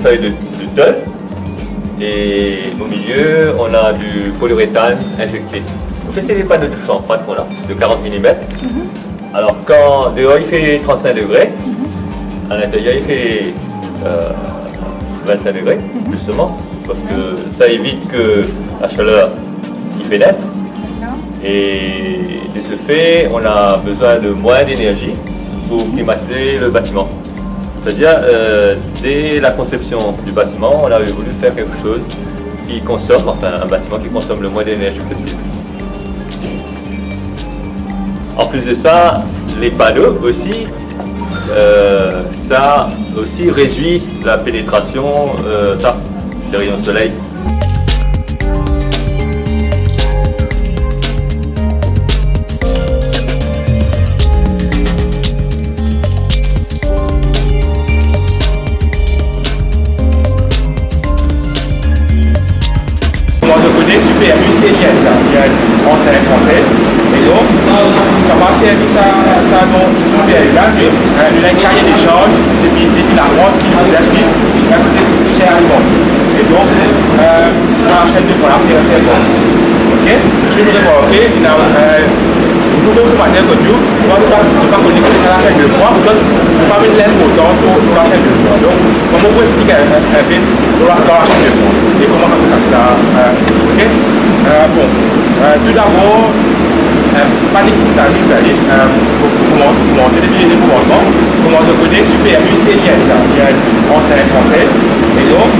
feuille de tôle. Et au milieu, on a du polyuréthane injecté. Donc ça, c'est les panneaux de chanfrein qu'on a, de 40 mm. Alors quand dehors il fait 35 degrés, à l'intérieur il fait 25 degrés, justement, parce que ça évite que la chaleur y pénètre. Et de ce fait, on a besoin de moins d'énergie pour climatiser le bâtiment. C'est-à-dire, dès la conception du bâtiment, on avait voulu faire quelque chose qui consomme, enfin un bâtiment qui consomme le moins d'énergie possible. En plus de ça, les panneaux aussi, ça aussi réduit la pénétration des rayons de soleil. Supérieur, ça, il y a une enseigne française, et donc, comment c'est mis ça dans le supérieur là, il a un cahier des charges depuis la France qui nous a suivi jusqu'à côté de chez Allemand. Et donc, on achète de voilà, faire partie. Ok? Je voudrais voir, ok, il a nous avons ce matin que nous, soit je ne pas connu que ça achète de moi, soit je ne vais pas mettre l'importance sur l'achat de moi. Donc, comment vous expliquer un peu l'achat de moi et comment ça se passe là? Ok? Bon, tout d'abord, panique comme ça arrive, pour commencer depuis les commencements, comment je connais super UCLIN, ça, il y a une enseigne française, et donc,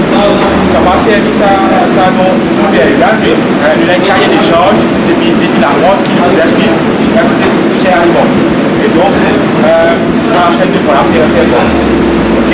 comment c'est mis ça dans le supérieur là, il a un cahier des charges depuis la France qui nous a suivi jusqu'à côté de chez Allemand. Et donc, on achète de voilà, faire partie. Ok?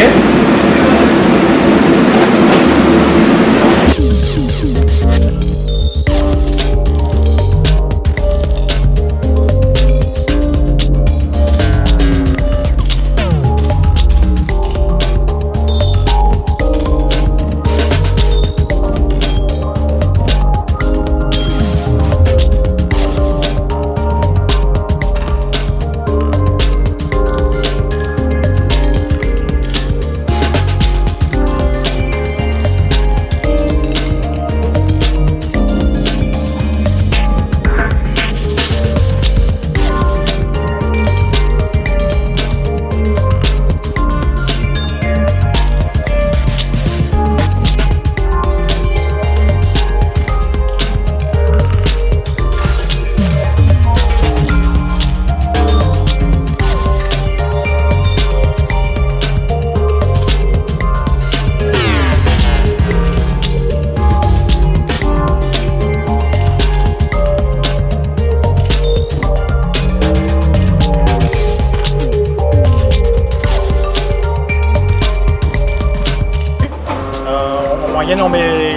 On met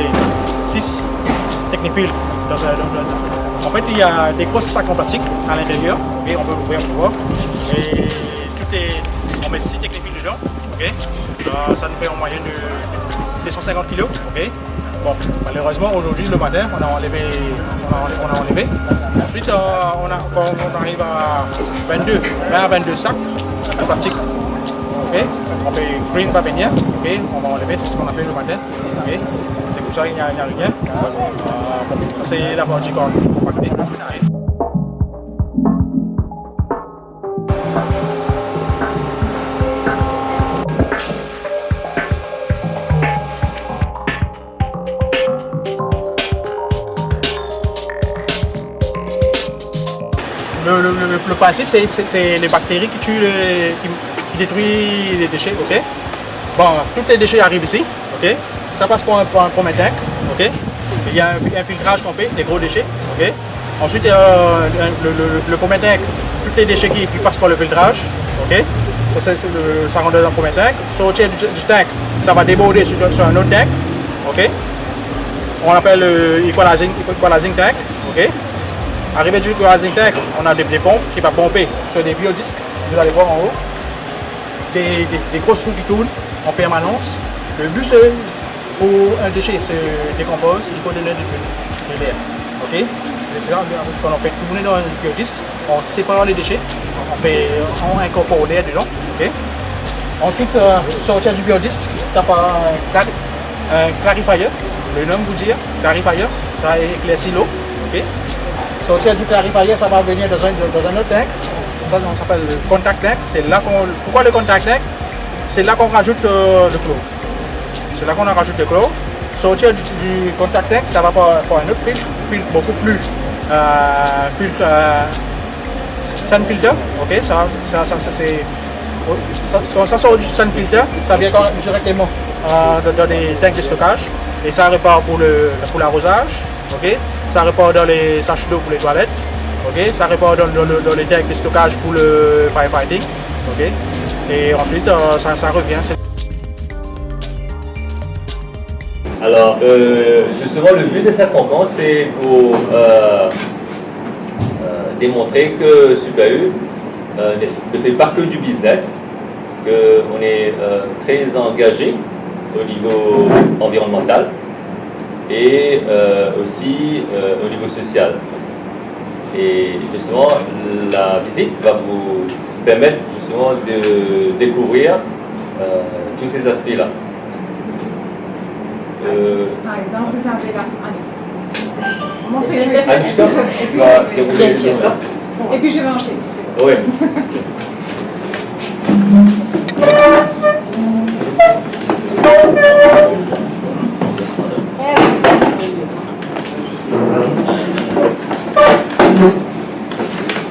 6 technophiles. En fait, il y a des grosses sacs en plastique à l'intérieur. Okay, on peut ouvrir pour voir. Et on met 6 technophiles dedans. Okay. Ça nous fait en moyenne de 150 kg. Okay. Bon, malheureusement, aujourd'hui, le matin, on a enlevé. Ensuite, quand on arrive à 20 à 22 sacs en plastique. Okay. On fait green papinière, okay. On va enlever, c'est ce qu'on a fait le matin. Okay. C'est pour ça qu'il n'y a rien. Ça c'est la partie compactée. Okay. Le principe, c'est les bactéries qui tuent, qui détruisent les déchets. Okay. Bon, tous les déchets arrivent ici. Okay. Ça passe pour un premier tank. Okay. Il y a un filtrage qu'on fait des gros déchets. Okay. Ensuite, le premier tank, tous les déchets qui passent par le filtrage. Okay. Ça rentre dans un premier tank. Sortir du tank, ça va déborder sur un autre tank. Okay. On appelle le equalizing tank. Okay. Arrivé du equalizing tank, on a des pompes qui vont pomper sur des biodisques. Vous allez voir en haut. Des grosses roues qui tournent en permanence. Le but, c'est pour un déchet se décompose, il faut donner de l'air. Okay? C'est ça, quand on fait tourner dans un biodisque, on sépare les déchets, on incorpore l'air dedans. Okay? Ensuite, sortir du biodisque, ça part un clarifier, le nom vous dire, clarifier, ça éclaircit l'eau. Okay. Sortir du clarifier, ça va venir dans un autre tank, ça on s'appelle le contact tank. C'est là pourquoi le contact tank? C'est là qu'on rajoute le chlore. C'est là qu'on rajoute le chlore. Sortir du contact tank, ça va pour un autre filtre beaucoup plus sun filter. Ok, quand ça sort du sun filter, ça vient directement dans les tanks de stockage et ça répare pour l'arrosage. Ok, ça répare dans les saches d'eau pour les toilettes. Ok, ça répare dans les tanks de stockage pour le firefighting. Ok, et ensuite ça revient. Alors, justement, le but de cette conférence, c'est pour démontrer que Super U ne fait pas que du business, qu'on est très engagé au niveau environnemental et aussi au niveau social. Et justement, la visite va vous permettre justement de découvrir tous ces aspects-là. Par exemple, vous avez la... Montrez-le. Anushka, tu vas dérouler Bien sûr. ça. Et puis je vais enchaîner. Oui.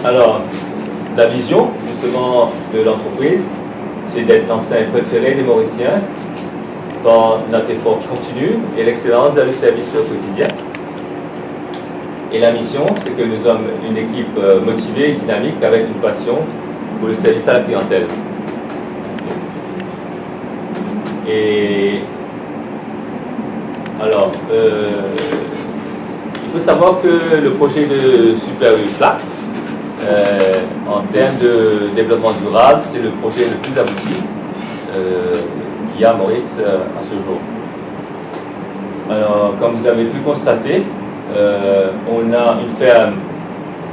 Alors, la vision justement de l'entreprise, c'est d'être l'enseigne préférée des Mauriciens dans notre effort continu et l'excellence dans le service au quotidien. Et la mission, c'est que nous sommes une équipe motivée et dynamique avec une passion pour le service à la clientèle. Et alors, il faut savoir que le projet de Super U FLAC, en termes de développement durable, c'est le projet le plus abouti qu'il y a à Maurice à ce jour. Alors, comme vous avez pu constater, on a une ferme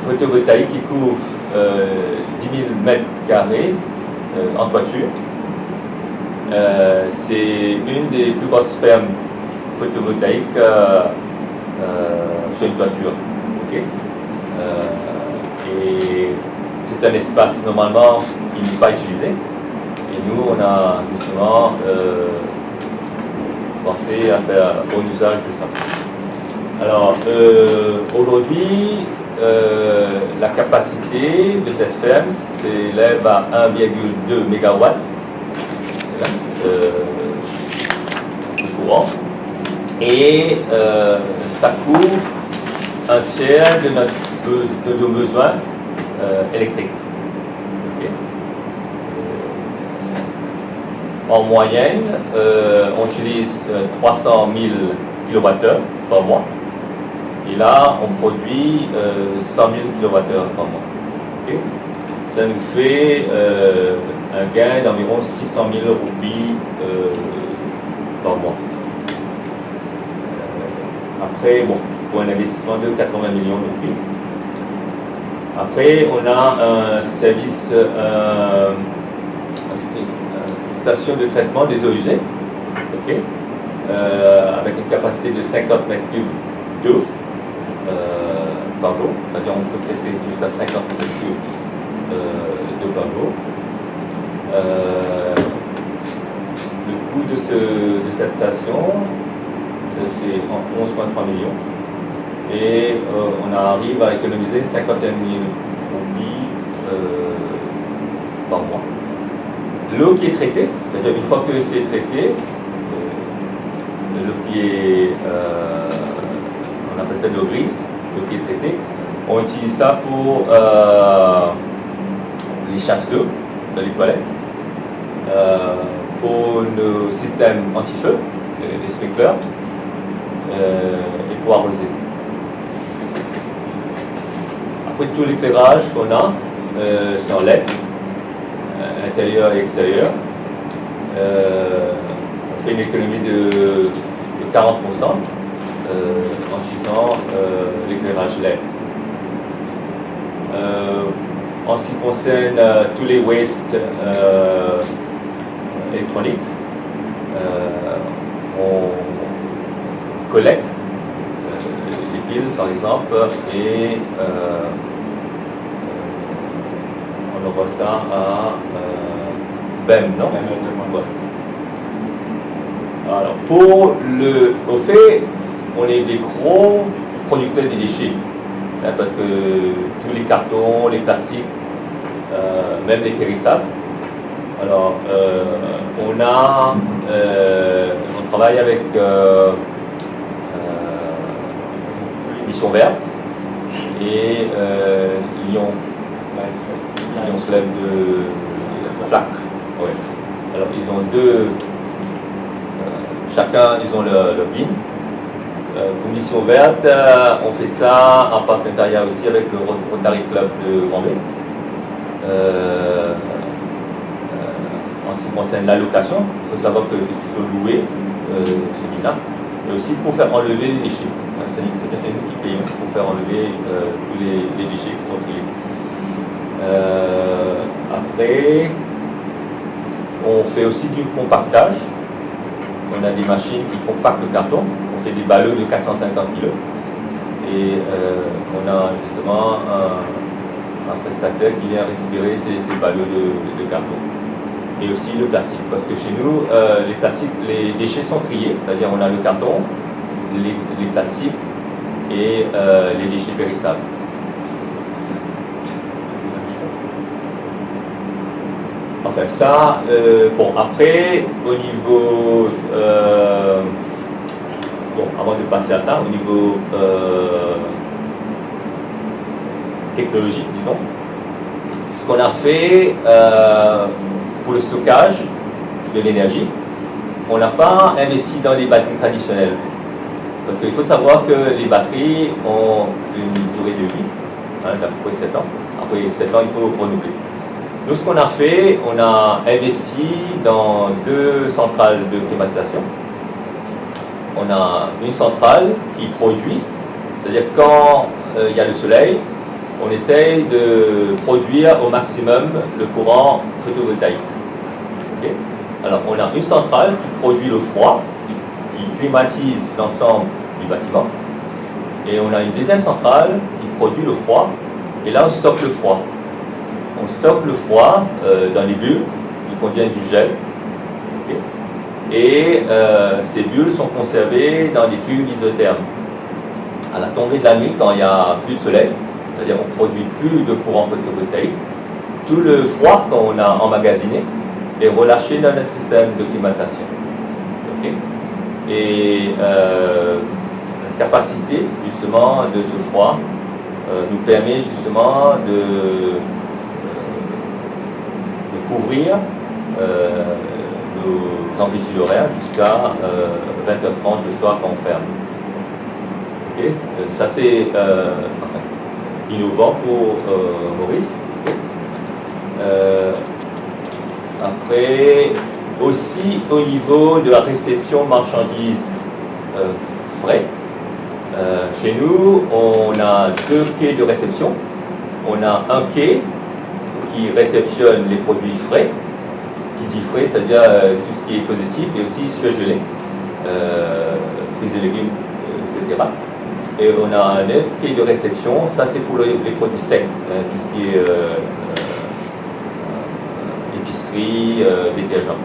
photovoltaïque qui couvre 10 000 mètres carrés en toiture. C'est une des plus grosses fermes photovoltaïques sur une toiture. Okay. Et c'est un espace normalement qui n'est pas utilisé. Et nous, on a justement pensé à faire bon usage de ça. Alors, aujourd'hui, la capacité de cette ferme s'élève à 1,2 MW de courant. Et ça couvre un tiers de nos besoins électriques. Okay. En moyenne, on utilise 300 000 kWh par mois. Et là, on produit 100 000 kWh par mois. Okay. Ça nous fait un gain d'environ 600 000 roupies par mois. Après, bon, pour un investissement de 80 millions de roupies. Après, on a un service, une station de traitement des eaux usées, okay, avec une capacité de 50 mètres cubes d'eau par jour. C'est-à-dire on peut traiter jusqu'à 50 mètres cubes d'eau par jour. Le coût de cette station, c'est 11,3 millions. Et on arrive à économiser 51 000 roupies par mois. L'eau qui est traitée, c'est-à-dire une fois que c'est traité, l'eau qui est, on appelle ça de l'eau grise, l'eau qui est traitée, on utilise ça pour les chasses d'eau dans les toilettes, pour nos systèmes anti-feu, les sprinklers, et pour arroser. Après tout l'éclairage qu'on a, c'est en LED, intérieur et extérieur. On fait une économie de 40% en utilisant l'éclairage LED. En ce qui concerne tous les wastes électronique. On collecte les piles par exemple et on envoie ça à BEM, non? Ouais. Alors au fait, on est des gros producteurs des déchets, hein, parce que tous les cartons, les plastiques, même les périssables. Alors, on travaille avec Mission Verte et Lyon Club de FLAC. Ouais. Alors, ils ont chacun, ils ont leur bin. Pour Mission Verte, on fait ça en partenariat aussi avec le Rotary Club de Vendée. En ce qui concerne l'allocation, il faut savoir qu'il faut louer ce bin-là, mais aussi pour faire enlever les déchets. C'est nous qui payons pour faire enlever tous les déchets qui sont triés. Après, on fait aussi du compactage. On a des machines qui compactent le carton. On fait des ballots de 450 kg. Et on a justement un prestataire qui vient récupérer ces ballots de carton. Et aussi le plastique, parce que chez nous, les déchets sont triés, c'est-à-dire on a le carton, les plastiques et les déchets périssables. Enfin ça, bon après, au niveau, bon avant de passer à ça, au niveau technologique, disons, ce qu'on a fait pour le stockage de l'énergie, on n'a pas investi dans des batteries traditionnelles. Parce qu'il faut savoir que les batteries ont une durée de vie, d'à peu près 7 ans. Après 7 ans, il faut renouveler. Nous, ce qu'on a fait, on a investi dans 2 centrales de climatisation. On a une centrale qui produit, c'est-à-dire quand il y a le soleil, on essaye de produire au maximum le courant photovoltaïque. Okay. Alors, on a une centrale qui produit le froid, qui climatise l'ensemble du bâtiment. Et on a une deuxième centrale qui produit le froid. Et là, on stocke le froid. On stocke le froid dans les bulles qui contiennent du gel. Okay. Et ces bulles sont conservées dans des tubes isothermes. À la tombée de la nuit, quand il n'y a plus de soleil, c'est-à-dire on ne produit plus de courant photovoltaïque, tout le froid qu'on a emmagasiné est relâché dans le système de climatisation. Okay. Et la capacité justement de ce froid nous permet justement de couvrir nos amplitudes horaires jusqu'à 20h30 le soir quand on ferme. Okay. Ça c'est enfin, innovant pour Maurice. Après, aussi au niveau de la réception marchandises frais, chez nous, on a 2 quais de réception. On a un quai qui réceptionne les produits frais, qui dit frais, c'est-à-dire tout ce qui est positif, et aussi surgelé, fruits et légumes, etc. Et on a un autre quai de réception, ça c'est pour les produits secs, tout ce qui est épicerie, détergent.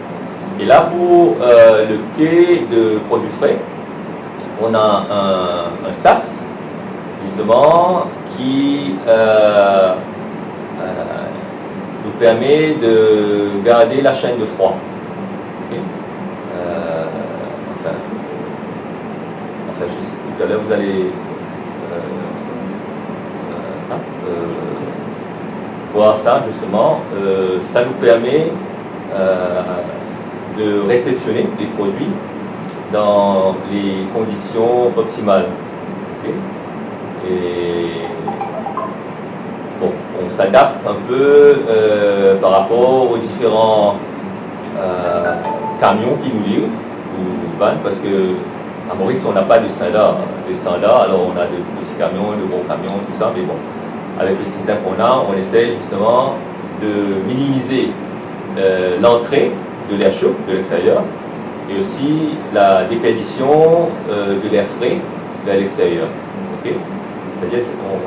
Et là pour le quai de produits frais, on a un SAS, justement, qui nous permet de garder la chaîne de froid. Okay. Enfin, je sais, tout à l'heure vous allez voir ça justement. Ça nous permet de réceptionner les produits dans les conditions optimales. Okay. Et bon, on s'adapte un peu par rapport aux différents camions qui nous livrent ou vannes, parce que à Maurice on n'a pas de standard. Alors on a de petits camions, de gros camions, tout ça, mais bon, avec le système qu'on a, on essaie justement de minimiser l'entrée de l'air chaud de l'extérieur et aussi la dépédition de l'air frais vers l'extérieur. Okay? C'est-à-dire qu'on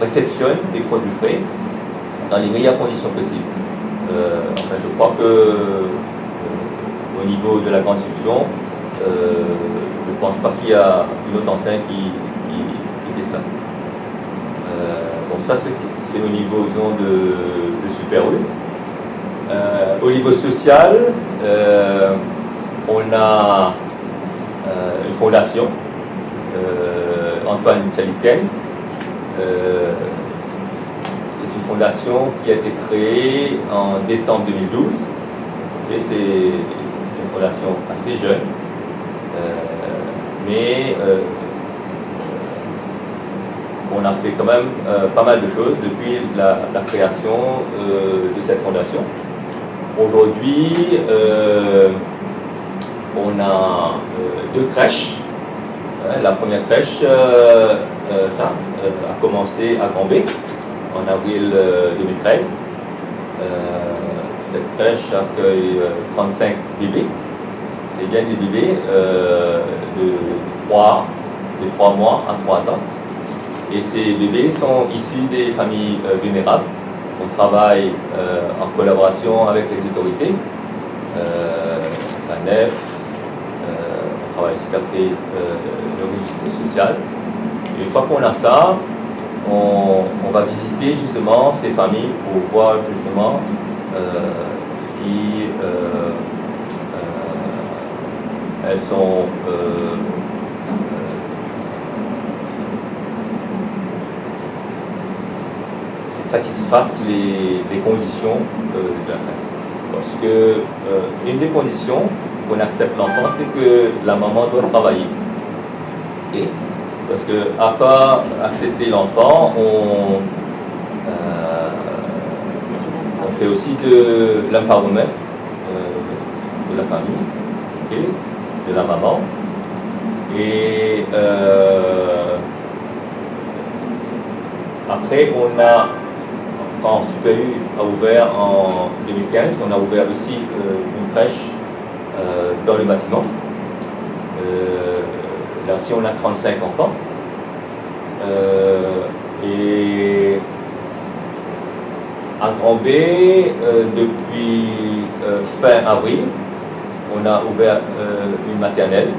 réceptionne des produits frais dans les meilleures conditions possibles. Enfin, je crois que au niveau de la grande distribution, je ne pense pas qu'il y a une autre enseigne qui fait ça. Donc ça, c'est au niveau disons, de Super U. Au niveau social, on a une fondation, Antoine Tchaliken. C'est une fondation qui a été créée en décembre 2012. C'est une fondation assez jeune, mais on a fait quand même pas mal de choses depuis la création de cette fondation. Aujourd'hui, on a 2 crèches. La première crèche a commencé à Gambé en avril 2013. Cette crèche accueille 35 bébés. C'est bien des bébés de 3 mois à 3 ans. Et ces bébés sont issus des familles vulnérables. On travaille en collaboration avec les autorités, la NEF, on travaille aussi avec le registre social. Et une fois qu'on a ça, on va visiter justement ces familles pour voir justement si elles sont satisfassent les conditions de la classe. Parce que une des conditions qu'on accepte l'enfant, c'est que la maman doit travailler. Okay? Parce que à part accepter l'enfant, on fait aussi de l'empowerment de la famille, okay? De la maman. Et après, on a quand Super U a ouvert en 2015, on a ouvert aussi une crèche dans le bâtiment. Là aussi, on a 35 enfants. Et à Grand-B, depuis fin avril, on a ouvert une maternelle.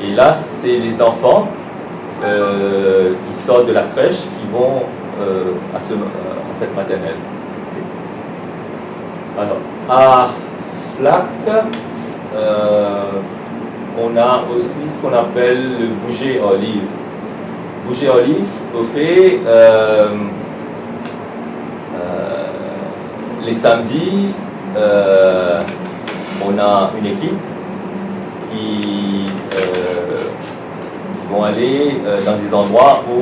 Et là, c'est les enfants qui sortent de la crèche qui vont à cette maternelle. Alors, à Flac, on a aussi ce qu'on appelle le bouger olive. Bouger olive, au fait, les samedis, on a une équipe qui vont aller dans des endroits où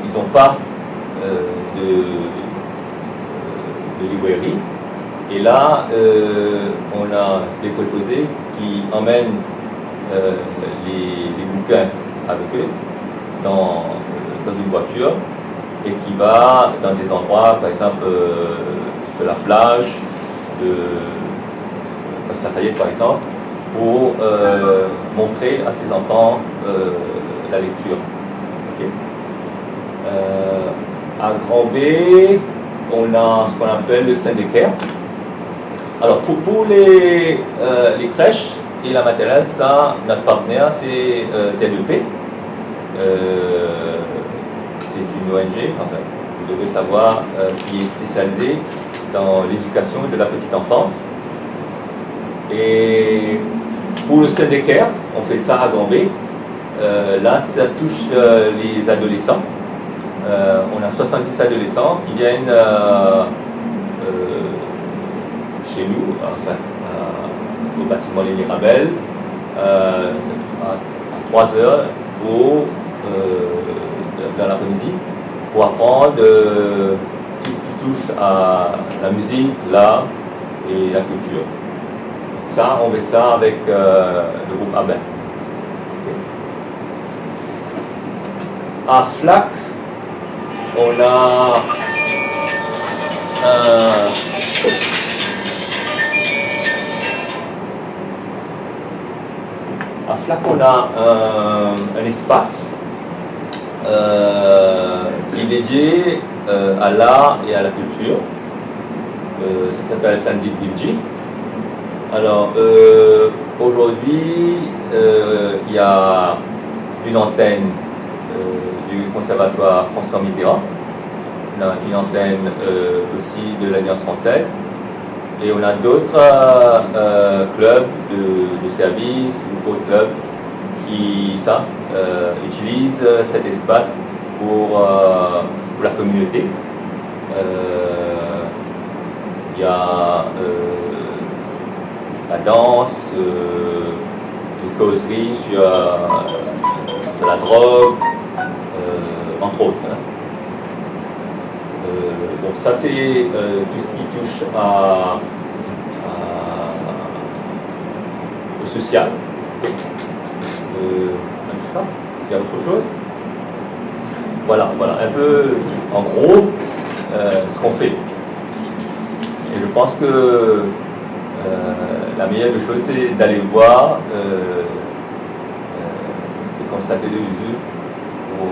ils n'ont pas de librairie. Et là, on a des préposés qui emmènent les bouquins avec eux dans une voiture et qui va dans des endroits, par exemple sur la plage de Place Lafayette par exemple, pour montrer à ses enfants la lecture. Okay. À Grand-B, on a ce qu'on appelle le syndicat. Alors pour les crèches et la maternelle, ça, notre partenaire c'est TLEP. C'est une ONG, enfin, vous devez savoir, qui est spécialisée dans l'éducation de la petite enfance. Et pour le syndicat, on fait ça à Grand-B. Là, ça touche les adolescents. On a 70 adolescents qui viennent chez nous, enfin, au bâtiment Les Mirabelles, à 3 heures dans l'après-midi pour apprendre tout ce qui touche à la musique, l'art et la culture. Ça, on fait ça avec le groupe Abin. À Flac, on a À FLAC, on a un espace qui est dédié à l'art et à la culture. Ça s'appelle Sandy Bilgi. Alors, aujourd'hui, il y a une antenne du Conservatoire François Mitterrand, on a une antenne aussi de l'Alliance française, et on a d'autres clubs de service ou autres clubs qui utilisent cet espace pour la communauté. Il y a la danse, les causeries sur la drogue, entre autres. Hein. Donc ça c'est tout ce qui touche au social. Je sais pas, il y a autre chose. Voilà, un peu en gros ce qu'on fait. Et je pense que la meilleure des choses, c'est d'aller voir et constater les usures pour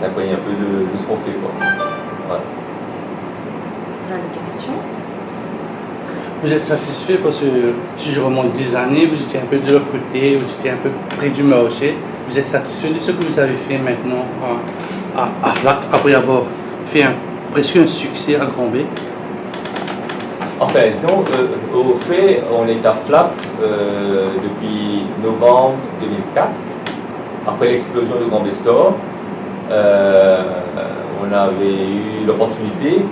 s'imprégner un peu de ce qu'on fait. Quoi. Voilà. On a des questions? Vous êtes satisfait parce que si je remonte 10 années, vous étiez un peu de l'autre côté, vous étiez un peu près du marché. Vous êtes satisfait de ce que vous avez fait maintenant à FLAC, après avoir fait presque un succès à Grand B? Enfin, disons, au fait, on est à FLAC depuis novembre 2004, après l'explosion de Grand B Store. On avait eu l'opportunité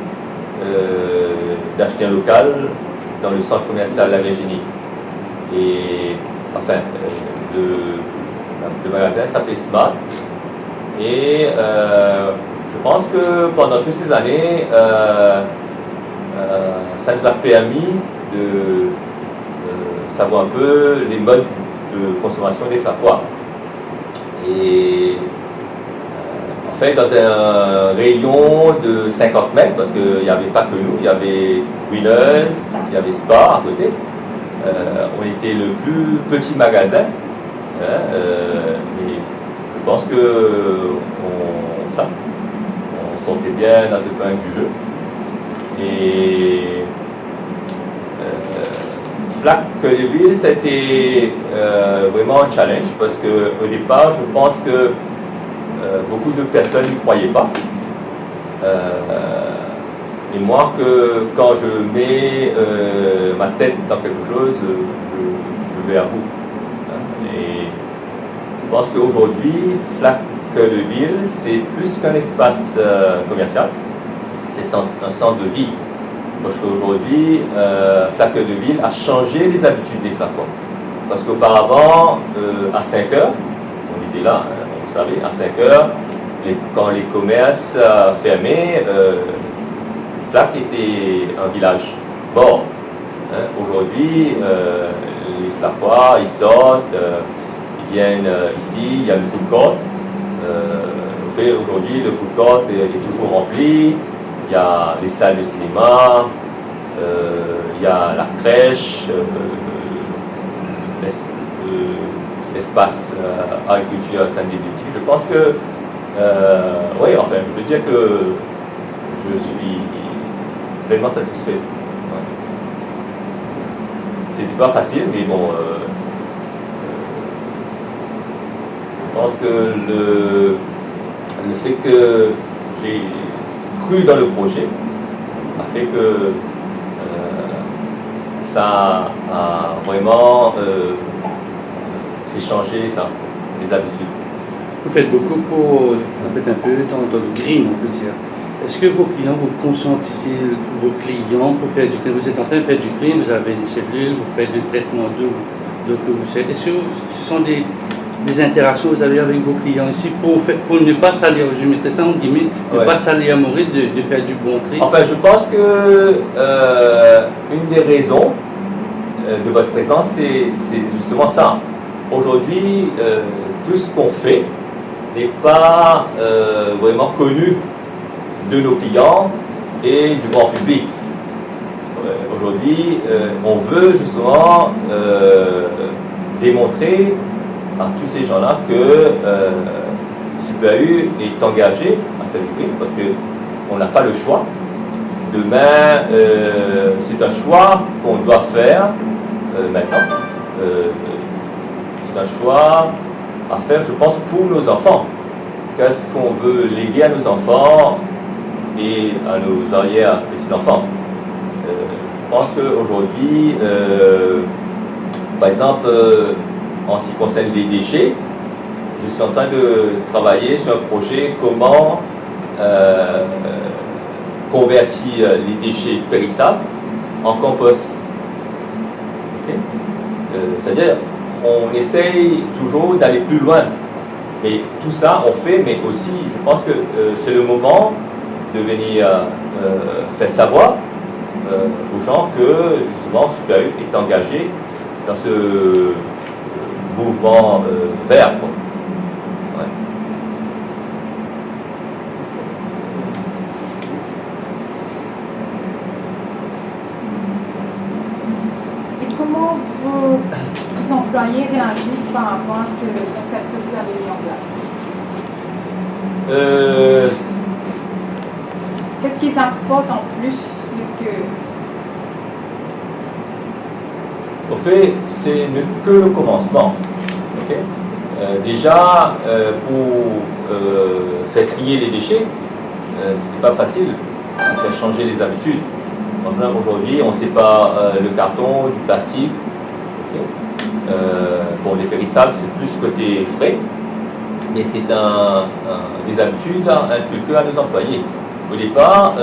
d'acheter un local dans le centre commercial La Virginie. Et enfin, le magasin s'appelait Smart. Et je pense que pendant toutes ces années, ça nous a permis de savoir un peu les modes de consommation des flacois. Et en fait, dans un rayon de 50 mètres, parce qu'il n'y avait pas que nous, il y avait Winners, il y avait Spa à côté. On était le plus petit magasin, hein, mais je pense que on sortait bien dans le pain du jeu. Et FLAC de ville, c'était vraiment un challenge parce qu'au départ, je pense que beaucoup de personnes n'y croyaient pas. Et moi, quand je mets ma tête dans quelque chose, je vais à bout. Et je pense qu'aujourd'hui, FLAC de ville, c'est plus qu'un espace commercial. C'est un centre de vie. Parce qu'aujourd'hui, FLAC de ville a changé les habitudes des flacons. Parce qu'auparavant, à 5 heures, on était là, vous savez, à 5 heures, quand les commerces fermaient, FLAC était un village mort. Hein. Aujourd'hui, les flacois, ils sortent, ils viennent ici, il y a le food court. Aujourd'hui, le food court est toujours rempli. Il y a les salles de cinéma, il y a la crèche, l'espace agriculture Saint-Débuty. Je pense que, oui, enfin, je peux dire que je suis vraiment satisfait. Ouais. C'était pas facile, mais bon, je pense que le fait que j'ai cru dans le projet a fait que ça a vraiment fait changer ça, les habitudes. Vous faites beaucoup vous faites un peu dans le green, on peut dire. Est-ce que vos clients, vous conscientisez vos clients pour faire du green? Vous êtes en train de faire du green, vous avez une cellule, vous faites du traitement d'eau, est-ce que ce sont des interactions que vous avez avec vos clients ici pour ne pas salir, je mettrais ça en guillemets, ne pas salir Maurice de faire du bon tri? Enfin, je pense que une des raisons de votre présence, c'est justement ça. Aujourd'hui, tout ce qu'on fait n'est pas vraiment connu de nos clients et du grand public. Aujourd'hui, on veut justement démontrer à tous ces gens-là que Super U est engagé à faire du green parce qu'on n'a pas le choix. Demain, c'est un choix qu'on doit faire maintenant. C'est un choix à faire, je pense, pour nos enfants. Qu'est-ce qu'on veut léguer à nos enfants et à nos arrière-petits-enfants? Je pense qu'aujourd'hui, par exemple, en ce qui concerne les déchets, je suis en train de travailler sur un projet comment convertir les déchets périssables en compost. Okay? C'est-à-dire, on essaye toujours d'aller plus loin. Mais tout ça, on fait, mais aussi, je pense que c'est le moment de venir faire savoir aux gens que, justement, Super U est engagé dans ce mouvement vert. Quoi. Ouais. Et comment vos employés réagissent par rapport à ce concept que vous avez mis en place? Qu'est-ce qu'ils apportent en plus de ce que... Au fait, ce n'est que le commencement. Okay? Déjà, pour faire trier les déchets, ce n'était pas facile de faire changer les habitudes. Aujourd'hui, on sépare le carton du plastique. Okay? Bon, les périssables, c'est plus côté frais, mais c'est des habitudes inculquées à nos employés. Au départ,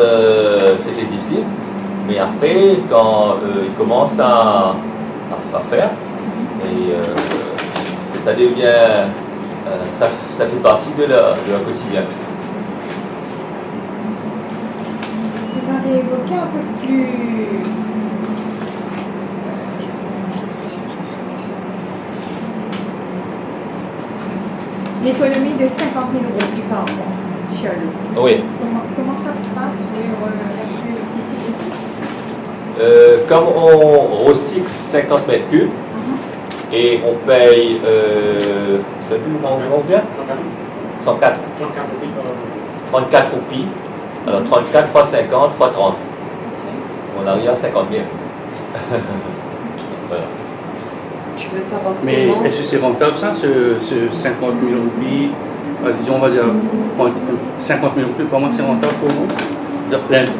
c'était difficile, mais après, quand ils commencent à faire, et ça devient, ça fait partie de leur quotidien. Vous avez évoqué un peu plus... l'économie de 50 000 roupies par mois, Charles. Oui. Comment ça se passe pour inclure ici dessus? Comme on recycle 50 mètres cubes et on paye, ça dit combien 104. 34 roupies. Alors 34 fois 50 fois 30. On arrive à 50 000. Voilà. Tu veux savoir Mais comment? est-ce que c'est rentable ça, ce 50 000 roupies, disons, on va dire 50 000 roupies par mois, c'est rentable pour vous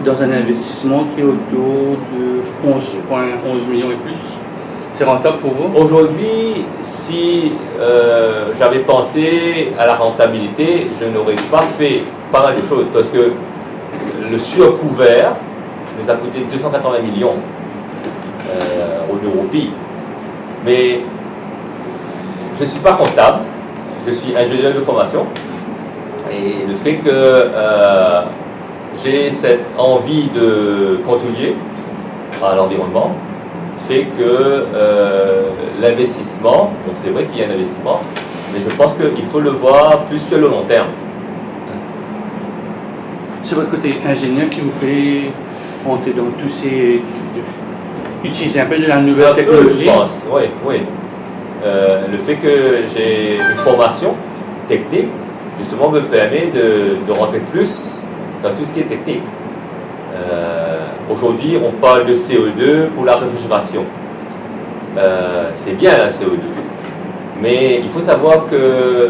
dans un investissement qui est autour de 11,11 millions et plus? C'est rentable pour vous? Aujourd'hui, si j'avais pensé à la rentabilité, je n'aurais pas fait pas mal de choses parce que le surcouvert nous a coûté 280 millions de roupies. Mais je ne suis pas comptable, je suis ingénieur de formation et le fait que j'ai cette envie de contribuer à l'environnement fait que l'investissement, donc c'est vrai qu'il y a un investissement, mais je pense qu'il faut le voir plus sur le long terme. C'est votre côté ingénieur qui vous fait entrer dans tous ces... utiliser un peu de la nouvelle technologie? Je pense, oui, oui. Le fait que j'ai une formation technique, justement, me permet de rentrer plus dans tout ce qui est technique. Aujourd'hui, on parle de CO2 pour la réfrigération. C'est bien la CO2. Mais il faut savoir que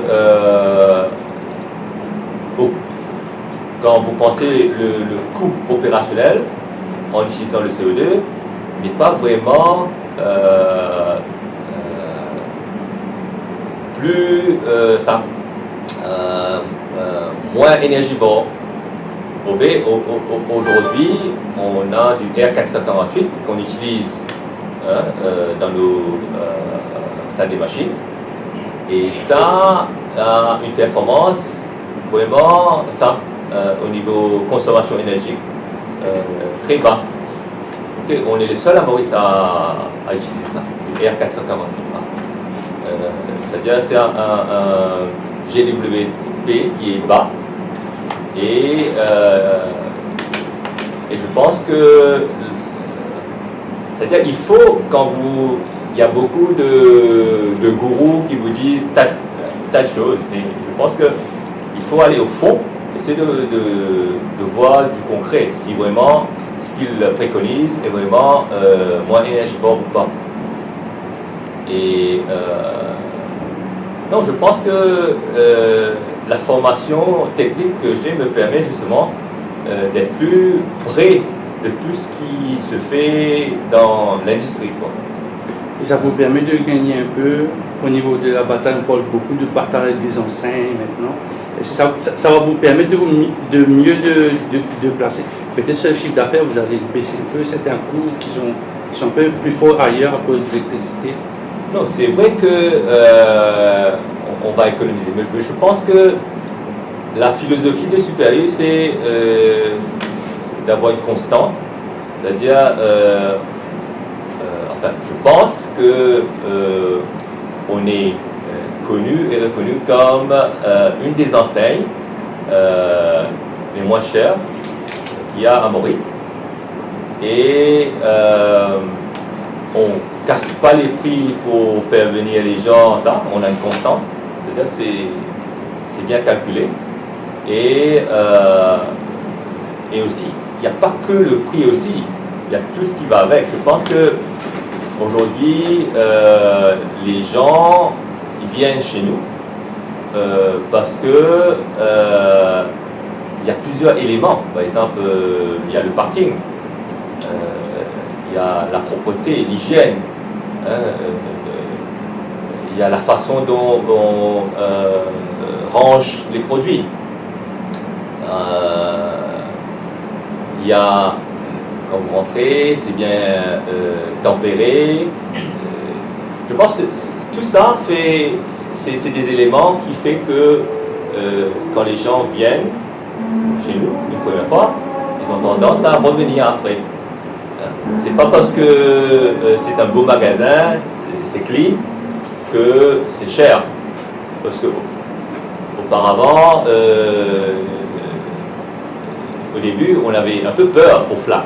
quand vous pensez le coût opérationnel en utilisant le CO2, n'est pas vraiment plus moins énergivore. Aujourd'hui, on a du R448 qu'on utilise dans nos salles des machines. Et ça a une performance vraiment au niveau consommation énergique très bas. Okay, on est les seuls à Maurice à utiliser ça, du R448. C'est-à-dire c'est un GWP qui est bas et Et je pense que, c'est-à-dire, il faut, il y a beaucoup de gourous qui vous disent telle chose, mais je pense qu'il faut aller au fond, essayer de voir du concret, si vraiment ce qu'ils préconisent est vraiment moins énergivore ou pas. Et non, je pense que la formation technique que j'ai me permet justement d'être plus près de tout ce qui se fait dans l'industrie. Et ça vous permet de gagner un peu au niveau de la bataille. On parle beaucoup de bataille des enseignes maintenant. Et ça va vous permettre de mieux de placer. Peut-être sur le chiffre d'affaires, vous allez baisser un peu certains coûts qui sont un peu plus forts ailleurs à cause de l'électricité. Non, c'est vrai que on va économiser. Mais je pense que la philosophie de Super U, c'est d'avoir une constante. C'est-à-dire, enfin, je pense que on est connu et reconnu comme une des enseignes les moins chères qu'il y a à Maurice. Et on casse pas les prix pour faire venir les gens, ça, on a une constante. C'est-à-dire, c'est bien calculé. Et aussi, il n'y a pas que le prix aussi, il y a tout ce qui va avec. Je pense que aujourd'hui, les gens ils viennent chez nous parce que il y a plusieurs éléments. Par exemple, il y a le parking, il y a la propreté, l'hygiène, il y a la façon dont on range les produits. Il y a, quand vous rentrez, c'est bien tempéré. Je pense que tout ça c'est des éléments qui fait que quand les gens viennent chez nous une première fois, ils ont tendance à revenir après. C'est pas parce que c'est un beau magasin, c'est clean, que c'est cher. Parce que auparavant, au début, on avait un peu peur pour Flac.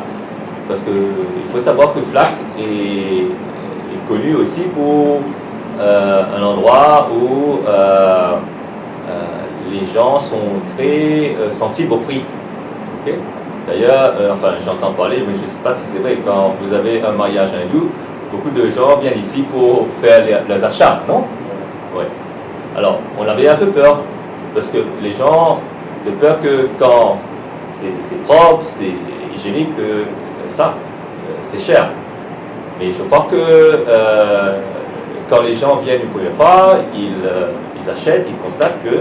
Parce qu'il faut savoir que Flac est connu aussi pour un endroit où les gens sont très sensibles au prix. Okay? D'ailleurs, enfin, j'entends parler, mais je ne sais pas si c'est vrai, quand vous avez un mariage hindou, beaucoup de gens viennent ici pour faire leurs achats, non? Oui. Alors, on avait un peu peur, parce que les gens, de peur que quand c'est propre, c'est hygiénique, ça, c'est cher. Mais je crois que quand les gens viennent une première fois, ils achètent, ils constatent que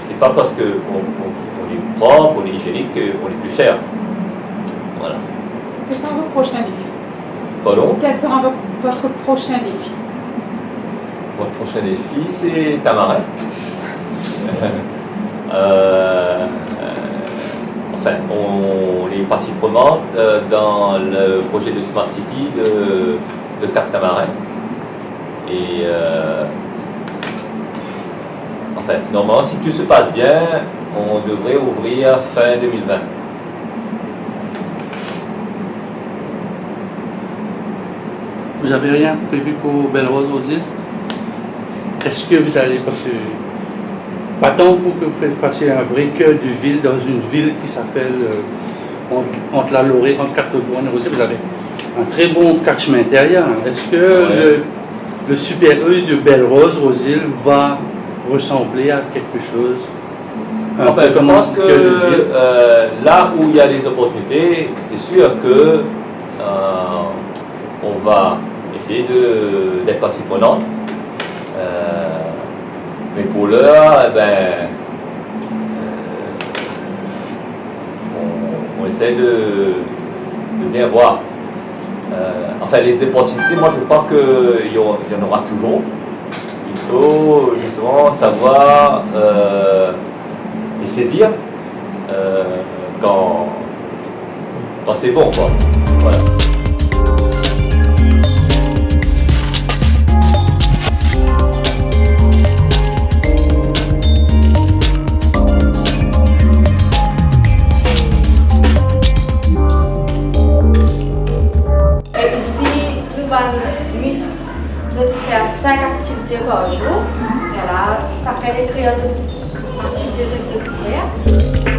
c'est pas parce qu'on est propre, on est hygiénique qu'on est plus cher. Voilà. Quels sont vos prochains défis? Pardon? Quel sera votre prochain défi? Votre prochain défi, c'est Tamarin. Enfin, on est partie prenante dans le projet de Smart City de Cap Tamarin. Et enfin, normalement, si tout se passe bien, on devrait ouvrir fin 2020. Vous n'avez rien prévu pour Belle-Rose aux îles? Est-ce que vous allez, parce que pas tant pour que vous fassiez un vrai cœur de ville dans une ville qui s'appelle entre la Lorée, entre Quatre-Douanes aussi, vous avez un très bon catchement intérieur. Est-ce que le Super U de Belle-Rose aux îles va ressembler à quelque chose? Enfin, je pense que là où il y a des opportunités, c'est sûr que on va essayer d'être partie prenante. Mais pour l'heure, on essaie de bien voir. Enfin, les opportunités, moi je crois qu'il y en aura toujours. Il faut justement savoir les saisir quand c'est bon, quoi. Voilà. faire 5 activités par jour. Voilà, ça fait les créations activités exécutives.